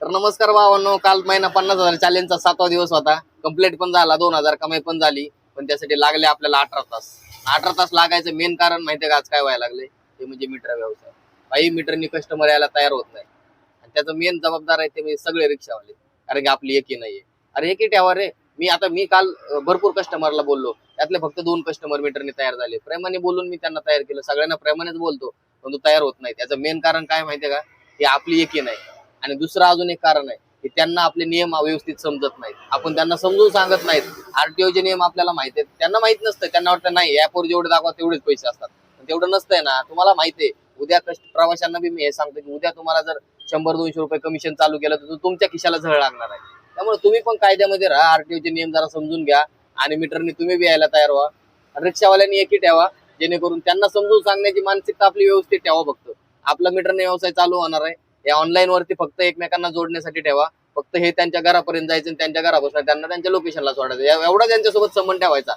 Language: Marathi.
तर नमस्कार भावांनो, काल महिना 50,000 चॅलेंजचा 7वा दिवस होता. कंप्लीट पण झाला, 2,000 कमाई पण झाली. पण त्यासाठी लागले आपल्याला 18 तास. 18 तास लागायचं मेन कारण माहितीये का आज काय व्हायला लागले, ते म्हणजे मीटर व्यवसाय. काही मीटरनी कस्टमर यायला तयार होत नाही आणि त्याचं मेन जबाबदार आहे ते म्हणजे सगळे रिक्षावाले. कारण की आपली एकी नाहीये. अरे एकी ठेवा रे. मी काल भरपूर कस्टमरला बोललो, त्यातले फक्त 2 कस्टमर मीटरने तयार झाले. प्रेमाने बोलून मी त्यांना तयार केलं. सगळ्यांना प्रेमानेच बोलतो, पण तो तयार होत नाही. त्याचं मेन कारण काय माहितीये का, की आपली एकी नाही. आणि दुसरं अजून एक कारण आहे की त्यांना आपले नियम व्यवस्थित समजत नाहीत. आपण त्यांना समजून सांगत नाहीत. आरटीओचे नियम आपल्याला माहिती आहेत, त्यांना माहित नसतं. त्यांना वाटतं नाही ऍपवर जेवढे दाखवा तेवढेच पैसे असतात, पण तेवढं नसतंय ना. तुम्हाला माहितीये, उद्या प्रवाशांना बी मी हे सांगतो की उद्या तुम्हाला जर 100-200 रुपये कमिशन चालू केलं तर तुमच्या खिशाला झळ लागणार आहे. त्यामुळे तुम्ही पण कायद्यामध्ये राहा, आरटीओचे नियम जरा समजून घ्या आणि मीटरने तुम्ही बी यायला तयार व्हा. रिक्षावाल्यांनी एकी ठेवा, जेणेकरून त्यांना समजून सांगण्याची मानसिकता आपली व्यवस्थित ठेवा. फक्त आपला मीटरने व्यवसाय चालू होणार आहे. या ऑनलाईन वरती फक्त एकमेकांना जोडण्यासाठी ठेवा. फक्त हे त्यांच्या घरापर्यंत जायचं आणि त्यांच्या घरापासून त्यांना त्यांच्या लोकेशनला सोडायचं, एवढा त्यांच्यासोबत संबंध ठेवायचा.